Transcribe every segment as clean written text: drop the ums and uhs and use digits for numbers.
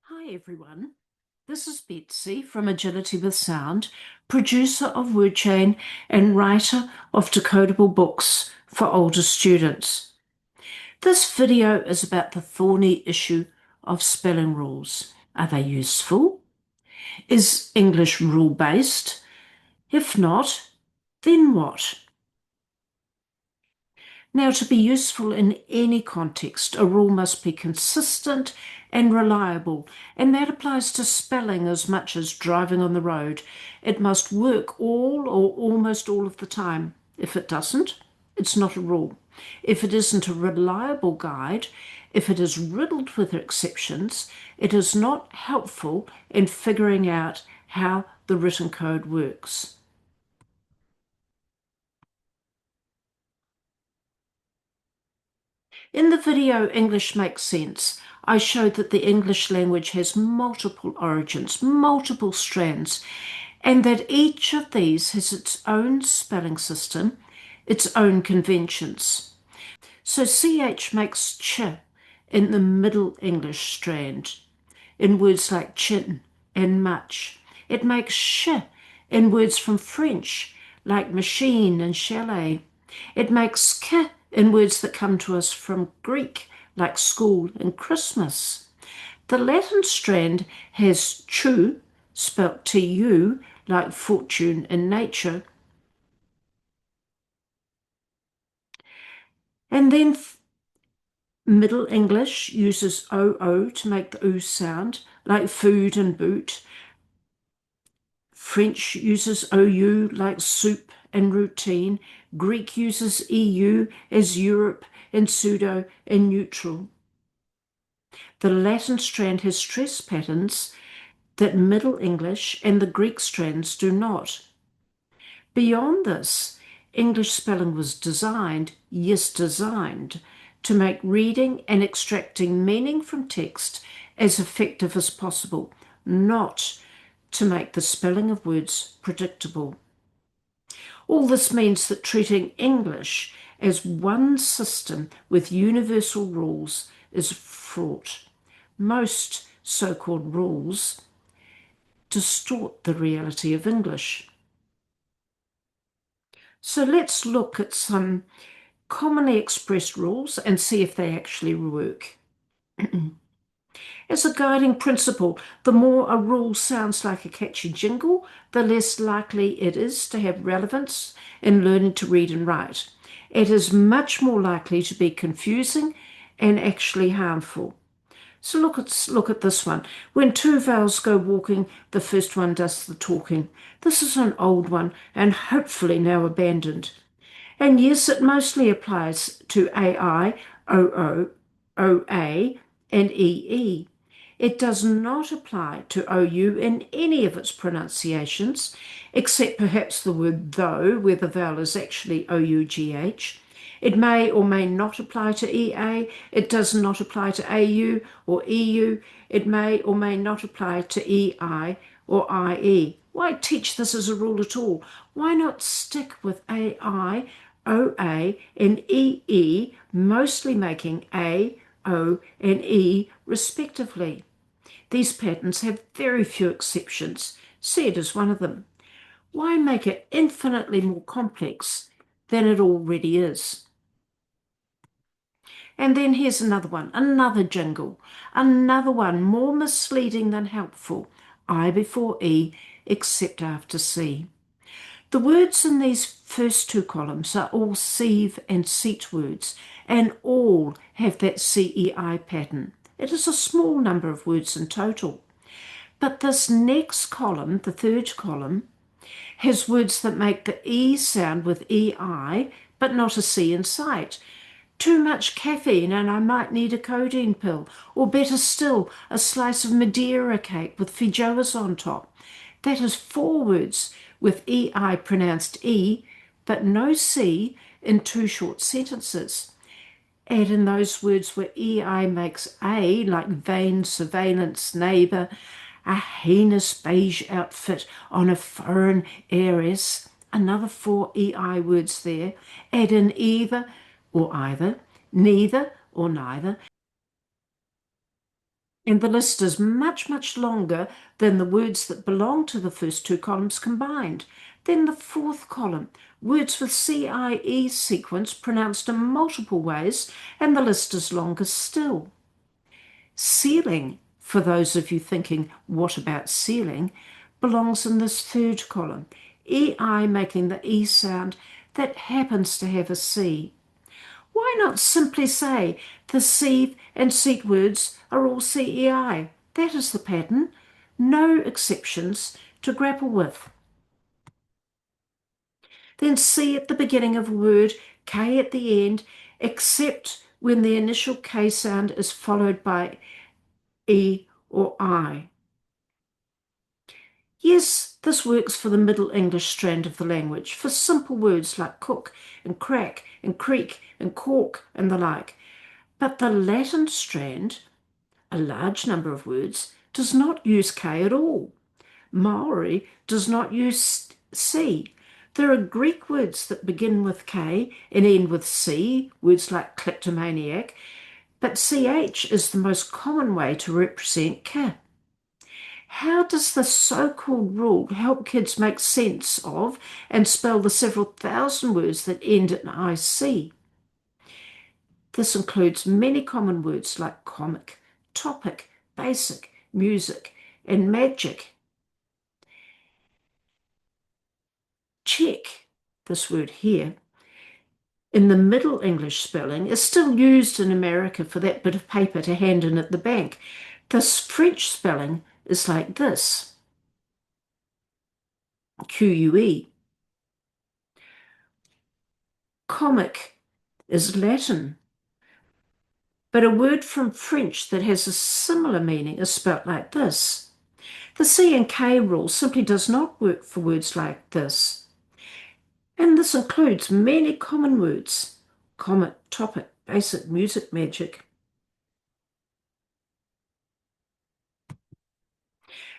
Hi everyone, this is Betsy from Agility with Sound, producer of WordChain and writer of decodable books for older students. This video is about the thorny issue of spelling rules. Are they useful? Is English rule-based? If not, then what? Now, to be useful in any context, a rule must be consistent and reliable, and that applies to spelling as much as driving on the road. It must work all or almost all of the time. If it doesn't, it's not a rule. If it isn't a reliable guide, if it is riddled with exceptions, it is not helpful in figuring out how the written code works. In the video English Makes Sense, I showed that the English language has multiple origins, multiple strands, and that each of these has its own spelling system, its own conventions. So CH makes ch in the Middle English strand, in words like chin and much. It makes sh in words from French, like machine and chalet. It makes k in words that come to us from Greek, like school and Christmas. The Latin strand has chu, spelt tu, like fortune and nature. And then Middle English uses oo to make the oo sound, like food and boot. French uses ou like soup and routine. Greek uses eu as Europe and pseudo and neutral. The Latin strand has stress patterns that Middle English and the Greek strands do not. Beyond this, English spelling was designed, yes, designed, to make reading and extracting meaning from text as effective as possible, not to make the spelling of words predictable. All this means that treating English as one system with universal rules is fraught. Most so-called rules distort the reality of English. So let's look at some commonly expressed rules and see if they actually work. As a guiding principle, the more a rule sounds like a catchy jingle, the less likely it is to have relevance in learning to read and write. It is much more likely to be confusing and actually harmful. So look at this one. When two vowels go walking, the first one does the talking. This is an old one and hopefully now abandoned. And yes, it mostly applies to AI, OO, OA, and EE. It does not apply to OU in any of its pronunciations, except perhaps the word though, where the vowel is actually OUGH. It may or may not apply to EA. It does not apply to AU or EU. It may or may not apply to EI or IE. Why teach this as a rule at all? Why not stick with AI, OA, and EE, mostly making A, O, and E respectively? These patterns have very few exceptions. Z is one of them. Why make it infinitely more complex than it already is? And then here's another one, another jingle, another one more misleading than helpful. I before E, except after C. The words in these first two columns are all sieve and seat words, and all have that CEI pattern. It is a small number of words in total. But this next column, the third column, has words that make the E sound with EI, but not a C in sight. Too much caffeine and I might need a codeine pill, or better still, a slice of Madeira cake with feijoas on top. That is four words with EI pronounced E, but no C in two short sentences. Add in those words where EI makes A, like vain, surveillance, neighbour, a heinous beige outfit on a foreign heiress. Another four EI words there. Add in either, neither or neither, And the list is much, much longer than the words that belong to the first two columns combined. Then the fourth column, words with CIE sequence pronounced in multiple ways, and the list is longer still. Ceiling, for those of you thinking, what about ceiling, belongs in this third column. EI making the E sound that happens to have a C. Why not simply say the sieve and seat words are all CEI? That is the pattern. No exceptions to grapple with. Then C at the beginning of a word, K at the end, except when the initial K sound is followed by E or I. Yes, this works for the Middle English strand of the language, for simple words like cook and crack and creek and cork and the like. But the Latin strand, a large number of words, does not use K at all. Maori does not use C. There are Greek words that begin with K and end with C, words like kleptomaniac, but CH is the most common way to represent K. How does the so-called rule help kids make sense of and spell the several thousand words that end in IC? This includes many common words like comic, topic, basic, music, and magic. Check, this word here, in the Middle English spelling is still used in America for that bit of paper to hand in at the bank. This French spelling is like this, QUE. Comic is Latin, but a word from French that has a similar meaning is spelt like this. The C and K rule simply does not work for words like this. And this includes many common words, comic, topic, basic, music, magic.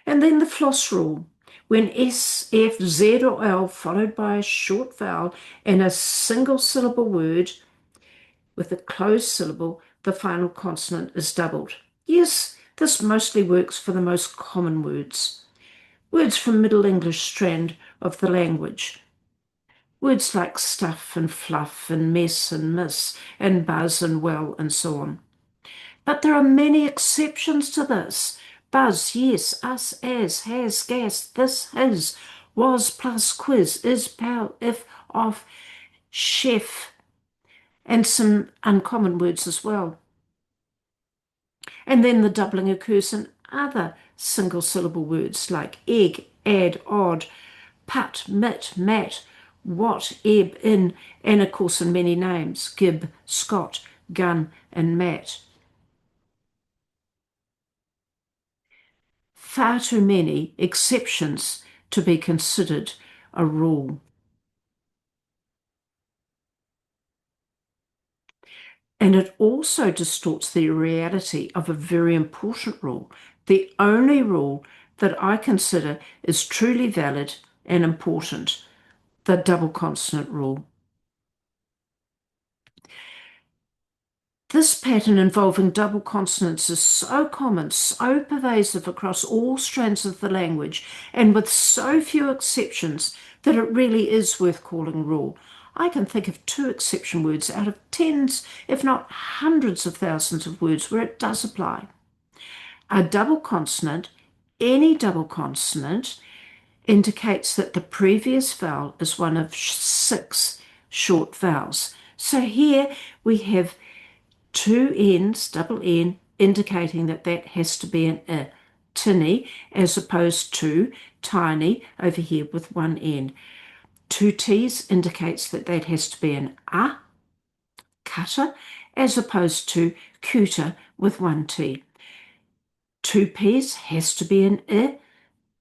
And then the floss rule. When S, F, Z, or L followed by a short vowel in a single syllable word with a closed syllable, the final consonant is doubled. Yes, this mostly works for the most common words. Words from Middle English strand of the language. Words like stuff and fluff and mess and miss and buzz and well and so on. But there are many exceptions to this. Buzz, yes, us, as, has, gas, this, his, was, plus, quiz, is, pal, if, off, chef, and some uncommon words as well. And then the doubling occurs in other single syllable words like egg, add, odd, put, mit, mat, what, ebb, in, and of course in many names, Gib, Scott, gun, and mat. Far too many exceptions to be considered a rule. And it also distorts the reality of a very important rule, the only rule that I consider is truly valid and important, the double consonant rule. This pattern involving double consonants is so common, so pervasive across all strands of the language, and with so few exceptions that it really is worth calling rule. I can think of 2 exception words out of tens, if not hundreds of thousands of words where it does apply. A double consonant, any double consonant, indicates that the previous vowel is one of 6 short vowels. So here we have 2 N's, double N, indicating that that has to be an I, tinny, as opposed to tiny over here with 1 N. 2 T's indicates that that has to be an A, cutter, as opposed to cuter with 1 T. 2 P's has to be an I,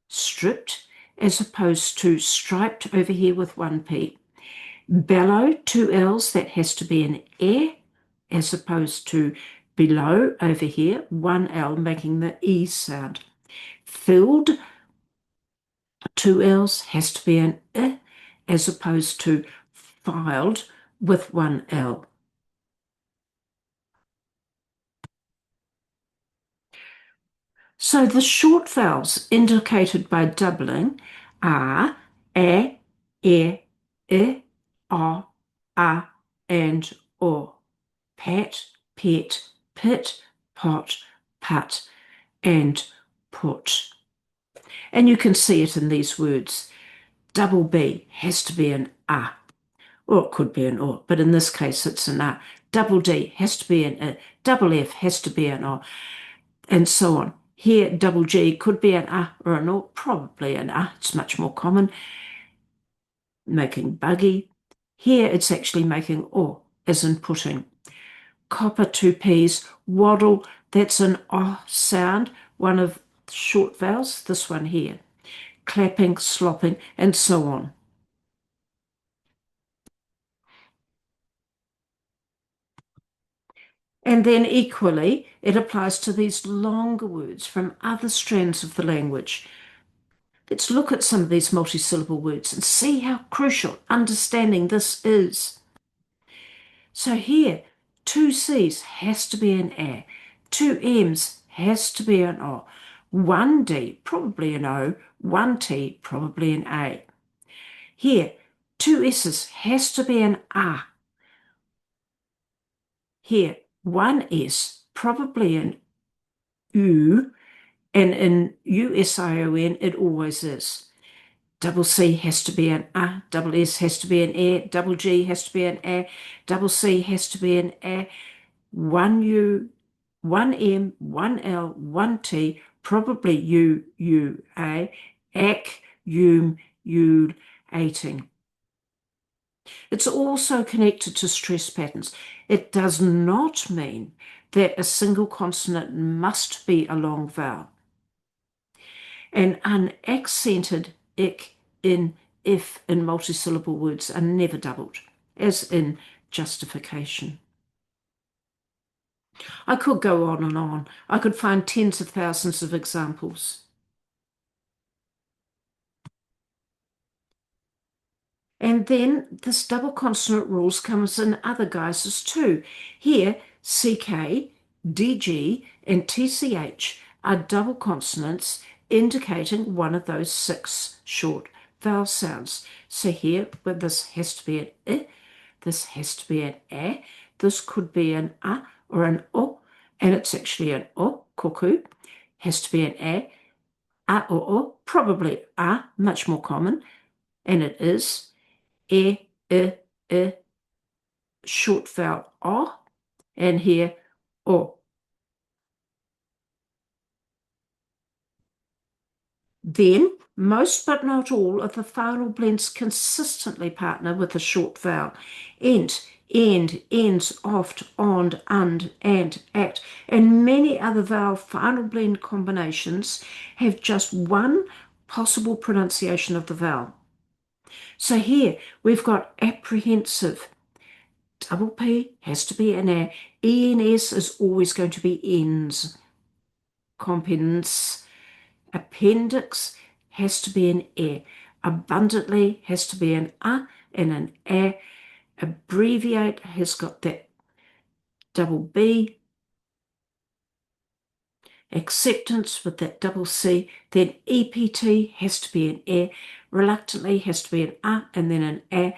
stripped, as opposed to striped over here with 1 P. Bellow, 2 L's, that has to be an E, as opposed to below over here, 1 L making the E sound. Filled, 2 L's, has to be an I, as opposed to filed with 1 L. So the short vowels indicated by doubling are a, e, o, a, and o. Pat, pet, pit, pot, put, and put. And you can see it in these words. Double B has to be an A, or it could be an O, but in this case it's an A. Double D has to be an I. Double F has to be an O, and so on. Here, double G could be an A or an O, probably an A. It's much more common, making buggy. Here it's actually making O, as in pudding. Copper, two P's, waddle, that's an O sound, one of the short vowels, this one here. Clapping, slopping, and so on. And then equally, it applies to these longer words from other strands of the language. Let's look at some of these multisyllable words and see how crucial understanding this is. So here, two C's has to be an A, two M's has to be an O, one D, probably an O, one T, probably an A. Here, two S's has to be an A. Here, one S, probably an U, and in USION, it always is. Double C has to be an A, double S has to be an E, double G has to be an A, double C has to be an A, one U, one M, one L, one T, probably U, A, AC, UM, 18. It's also connected to stress patterns. It does not mean that a single consonant must be a long vowel. And unaccented ick, in, if in multisyllable words are never doubled, as in justification. I could go on and on. I could find tens of thousands of examples. And then this double consonant rules comes in other guises too. Here, CK, DG, and TCH are double consonants indicating one of those six short vowel sounds. So here, where this has to be an I, this has to be an A, this could be an A or an O, and it's actually an O, cuckoo, has to be an A or O, probably A, much more common, and it is e, I, short vowel O, and here O. Then, most but not all of the final blends consistently partner with a short vowel. Ent, end, ends, oft, ond, and, at, and many other vowel final blend combinations have just one possible pronunciation of the vowel. So here we've got apprehensive. Double P has to be an A. ENS is always going to be ends. Competence. Appendix has to be an E. Abundantly has to be an A and an A. Abbreviate has got that double B. Acceptance with that double C. Then EPT has to be an E. Reluctantly has to be an A and then an A.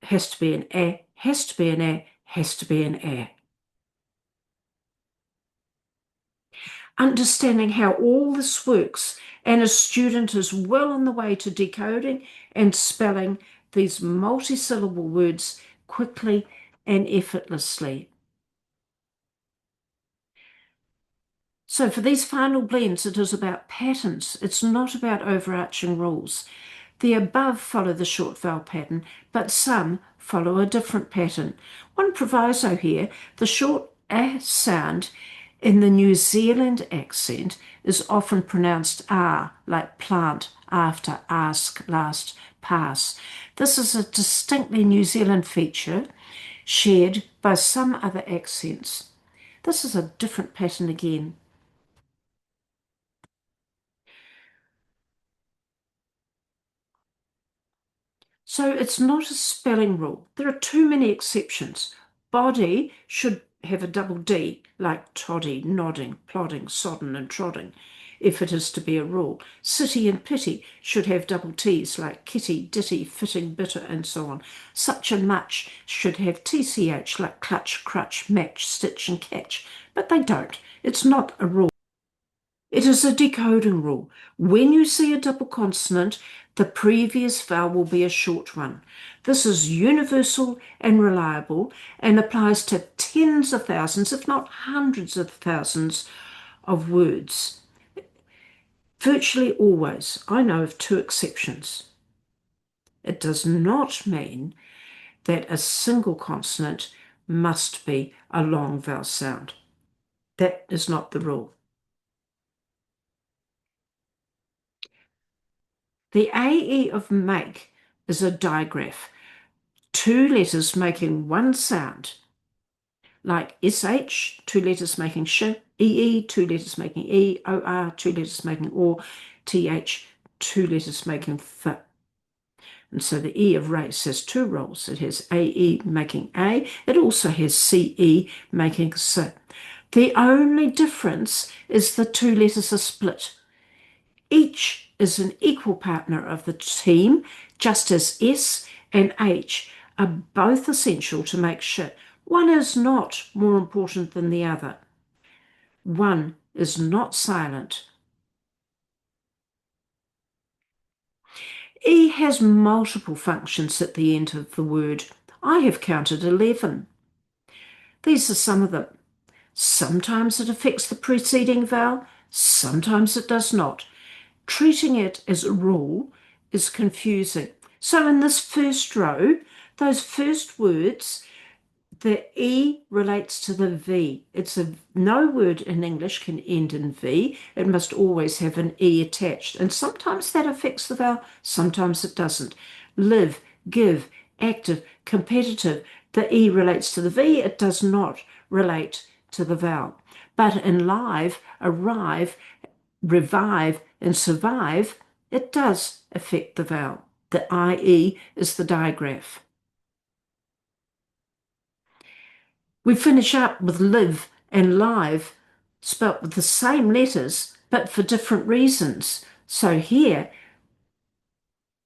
Has to be an A. Has to be an A. Has to be an A. Understanding how all this works, and a student is well on the way to decoding and spelling these multisyllable words quickly and effortlessly. So for these final blends, it is about patterns. It's not about overarching rules. The above follow the short vowel pattern, but some follow a different pattern. One proviso here, the short A sound in the New Zealand accent is often pronounced R, like plant, after, ask, last, pass. This is a distinctly New Zealand feature shared by some other accents. This is a different pattern again. So it's not a spelling rule. There are too many exceptions. Body should have a double D, like toddy, nodding, plodding, sodden, and trodding, if it is to be a rule. City and pity should have double T's, like kitty, ditty, fitting, bitter, and so on. Such and much should have TCH, like clutch, crutch, match, stitch, and catch, but they don't. It's not a rule. It is a decoding rule. When you see a double consonant, the previous vowel will be a short one. This is universal and reliable and applies to tens of thousands, if not hundreds of thousands, of words. Virtually always. I know of two exceptions. It does not mean that a single consonant must be a long vowel sound. That is not the rule. The AE of make is a digraph, two letters making one sound, like SH, two letters making sh, EE, two letters making E, OR, two letters making or, TH, two letters making f. And so the E of race has two roles. It has AE making A. It also has CE making S. The only difference is the two letters are split. Each is an equal partner of the team, just as S and H are both essential to make sh. One is not more important than the other. One is not silent. E has multiple functions at the end of the word. I have counted 11. These are some of them. Sometimes it affects the preceding vowel, sometimes it does not. Treating it as a rule is confusing. So in this first row, those first words, the E relates to the V. No word in English can end in V. It must always have an E attached. And sometimes that affects the vowel, sometimes it doesn't. Live, give, active, competitive. The E relates to the V. It does not relate to the vowel. But in live, arrive, revive, and survive, it does affect the vowel. The IE is the digraph. We finish up with live and live, spelt with the same letters, but for different reasons. So here,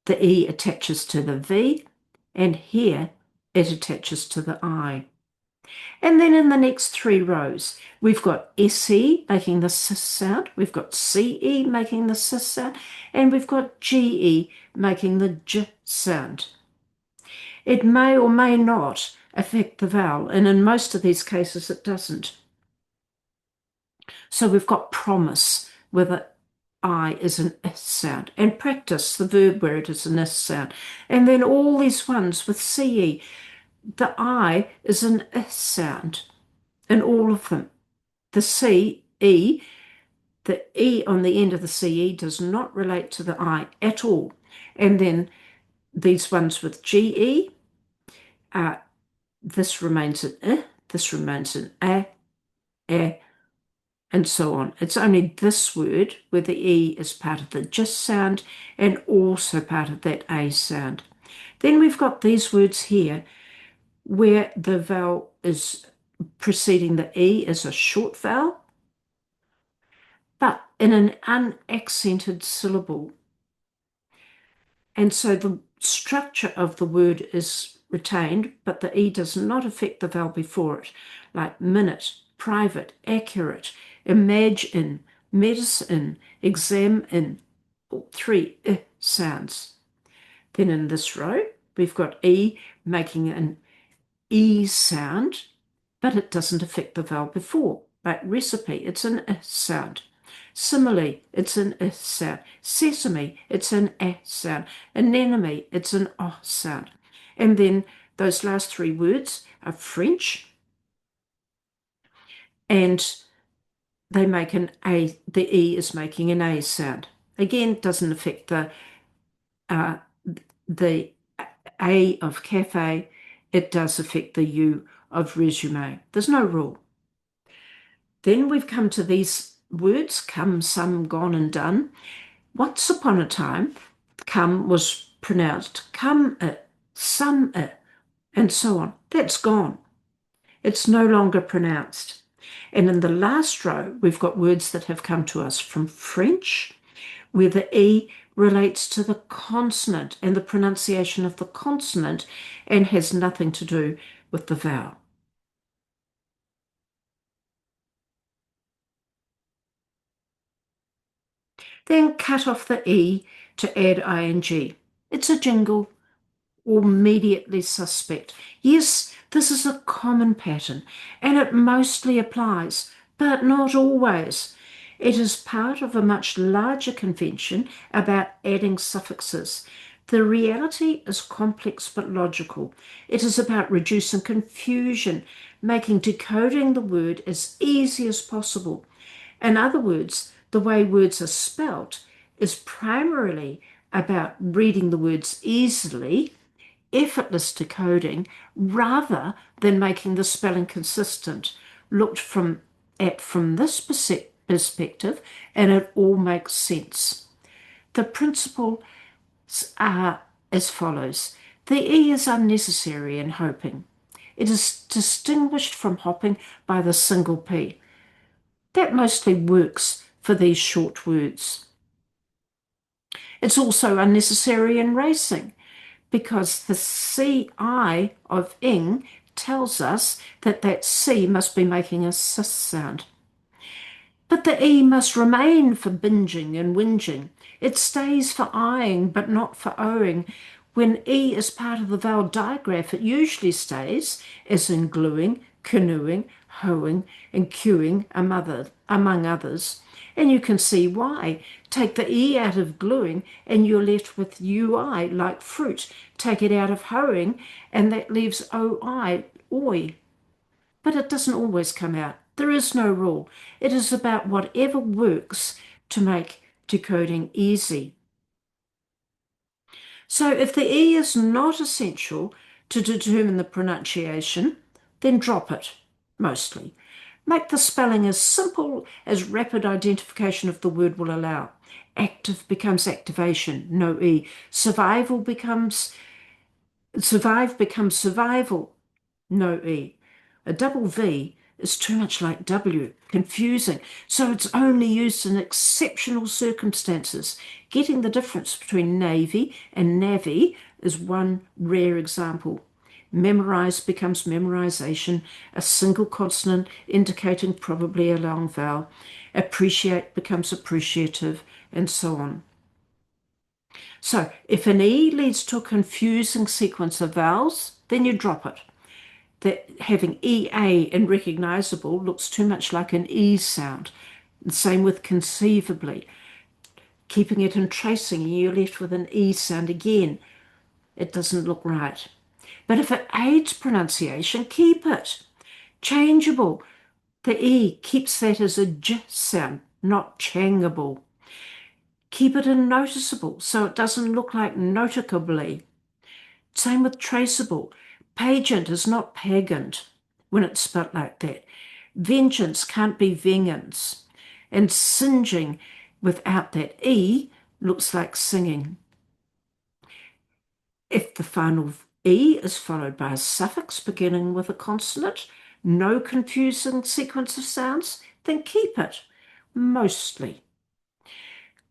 the E attaches to the V, and here it attaches to the I. And then in the next three rows, we've got SE making the S sound, we've got CE making the S sound, and we've got GE making the J sound. It may or may not affect the vowel, and in most of these cases it doesn't. So we've got promise, where the I is an S sound, and practice, the verb where it is an S sound. And then all these ones with CE, the I is an S sound in all of them. The CE, the E on the end of the CE does not relate to the I at all. And then these ones with GE, this remains an I, this remains an A, and so on. It's only this word where the E is part of the J sound and also part of that A sound. Then we've got these words here where the vowel is preceding the E is a short vowel, but in an unaccented syllable. And so the structure of the word is retained, but the E does not affect the vowel before it, like minute, private, accurate, imagine, medicine, examine, all three sounds. Then in this row, we've got E making an E sound, but it doesn't affect the vowel before. Like recipe, it's an sound. Simile, it's an sound. Sesame, it's an sound. Anemone, it's an sound. And then those last three words are French, and they make an A, the E is making an A sound. Again, it doesn't affect uh, the A of cafe. It does affect the U of resume. There's no rule. Then we've come to these words, come, some, gone, and done. Once upon a time, come was pronounced come, some, and so on. That's gone. It's no longer pronounced. And in the last row, we've got words that have come to us from French, where the E relates to the consonant and the pronunciation of the consonant and has nothing to do with the vowel. Then cut off the E to add ing. It's a jingle, immediately suspect. Yes, this is a common pattern and it mostly applies, but not always. It is part of a much larger convention about adding suffixes. The reality is complex but logical. It is about reducing confusion, making decoding the word as easy as possible. In other words, the way words are spelt is primarily about reading the words easily, effortless decoding, rather than making the spelling consistent. Looked from this perspective, and it all makes sense. The principles are as follows. The E is unnecessary in hoping. It is distinguished from hopping by the single P. That mostly works for these short words. It's also unnecessary in racing because the CI of ing tells us that that C must be making a sis sound. But the E must remain for binging and whinging. It stays for eyeing, but not for owing. When E is part of the vowel digraph, it usually stays, as in gluing, canoeing, hoeing, and queuing, among others. And you can see why. Take the E out of gluing, and you're left with UI, like fruit. Take it out of hoeing, and that leaves OI, oi. But it doesn't always come out. There is no rule. It is about whatever works to make decoding easy. So if the E is not essential to determine the pronunciation, then drop it, mostly. Make the spelling as simple as rapid identification of the word will allow. Active becomes activation, no E. Survive becomes survival, no E. A double V is too much like W, confusing, so it's only used in exceptional circumstances. Getting the difference between navy and navy is one rare example. Memorize becomes memorization, a single consonant indicating probably a long vowel. Appreciate becomes appreciative, and so on. So if an E leads to a confusing sequence of vowels, then you drop it. That having EA in recognizable looks too much like an E sound. The same with conceivably. Keeping it in tracing, you're left with an E sound again. It doesn't look right. But if it aids pronunciation, keep it. Changeable. The E keeps that as a J sound, not changable. Keep it in noticeable so it doesn't look like noticably. Same with traceable. Pageant is not pagant when it's spelt like that. Vengeance can't be vengeance. And singeing without that E looks like singing. If the final E is followed by a suffix beginning with a consonant, no confusing sequence of sounds, then keep it, mostly.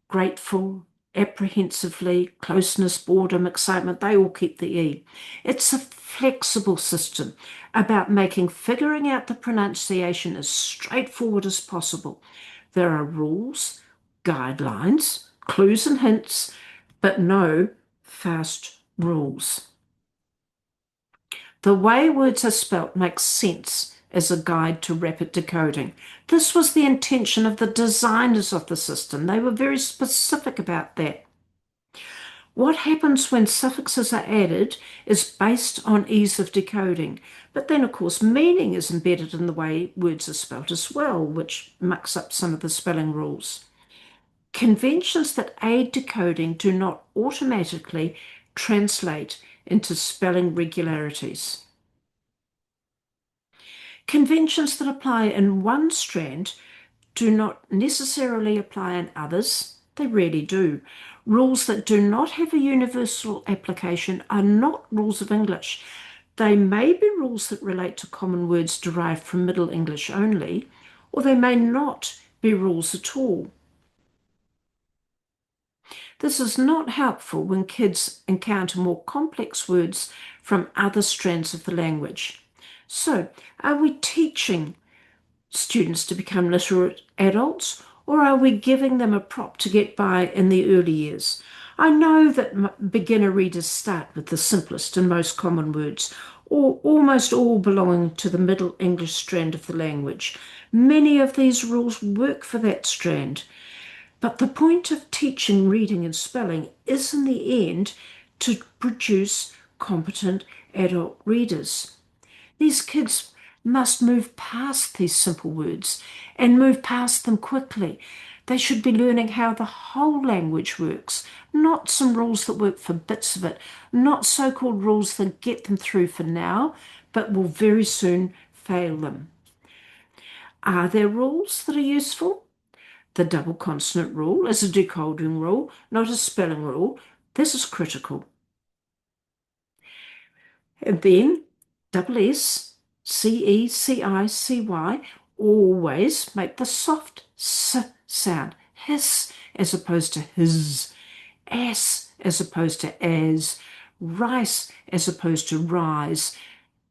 Grateful, apprehensively, closeness, boredom, excitement, they all keep the E. It's a flexible system about making figuring out the pronunciation as straightforward as possible. There are rules, guidelines, clues and hints, but no fast rules. The way words are spelt makes sense as a guide to rapid decoding. This was the intention of the designers of the system. They were very specific about that. What happens when suffixes are added is based on ease of decoding. But then, of course, meaning is embedded in the way words are spelt as well, which mucks up some of the spelling rules. Conventions that aid decoding do not automatically translate into spelling regularities. Conventions that apply in one strand do not necessarily apply in others. They rarely do. Rules that do not have a universal application are not rules of English. They may be rules that relate to common words derived from Middle English only, or they may not be rules at all. This is not helpful when kids encounter more complex words from other strands of the language. So, are we teaching students to become literate adults, or are we giving them a prop to get by in the early years? I know that beginner readers start with the simplest and most common words, or almost all belonging to the Middle English strand of the language. Many of these rules work for that strand, but the point of teaching reading and spelling is in the end to produce competent adult readers. These kids must move past these simple words and move past them quickly. They should be learning how the whole language works, not some rules that work for bits of it, not so-called rules that get them through for now, but will very soon fail them. Are there rules that are useful? The double consonant rule is a decoding rule, not a spelling rule. This is critical. And then double S, C-E, C-I, C-Y, always make the soft S sound. Hiss as opposed to his. Ass as opposed to as. Rice as opposed to rise.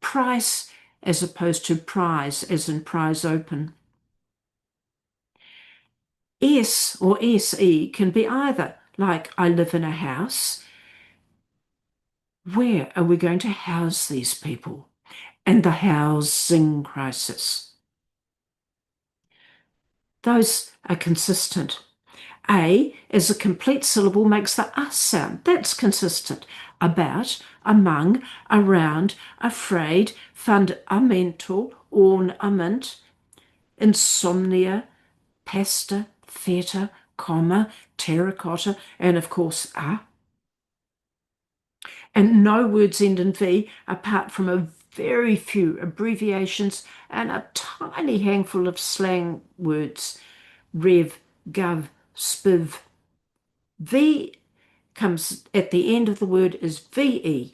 Price as opposed to prize, as in prize open. S or SE can be either, like I live in a house. Where are we going to house these people? And the housing crisis. Those are consistent. A as a complete syllable makes the us sound. That's consistent. About, among, around, afraid, fundamental, ornament, insomnia, pasta, theatre, comma, terracotta, and of course, a. And no words end in V apart from a very few abbreviations and a tiny handful of slang words. Rev, gov, spiv. V comes at the end of the word is VE,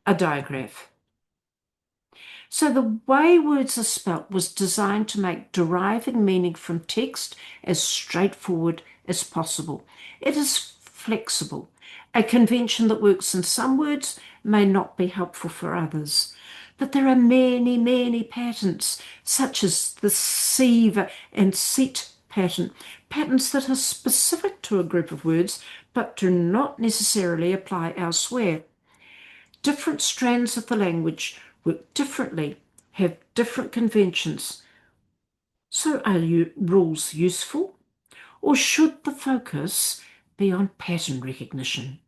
a digraph. So the way words are spelt was designed to make deriving meaning from text as straightforward as possible. It is flexible. A convention that works in some words may not be helpful for others. But there are many, many patterns, such as the sieve and seat pattern, patterns that are specific to a group of words but do not necessarily apply elsewhere. Different strands of the language work differently, have different conventions. So are rules useful, or should the focus be on pattern recognition?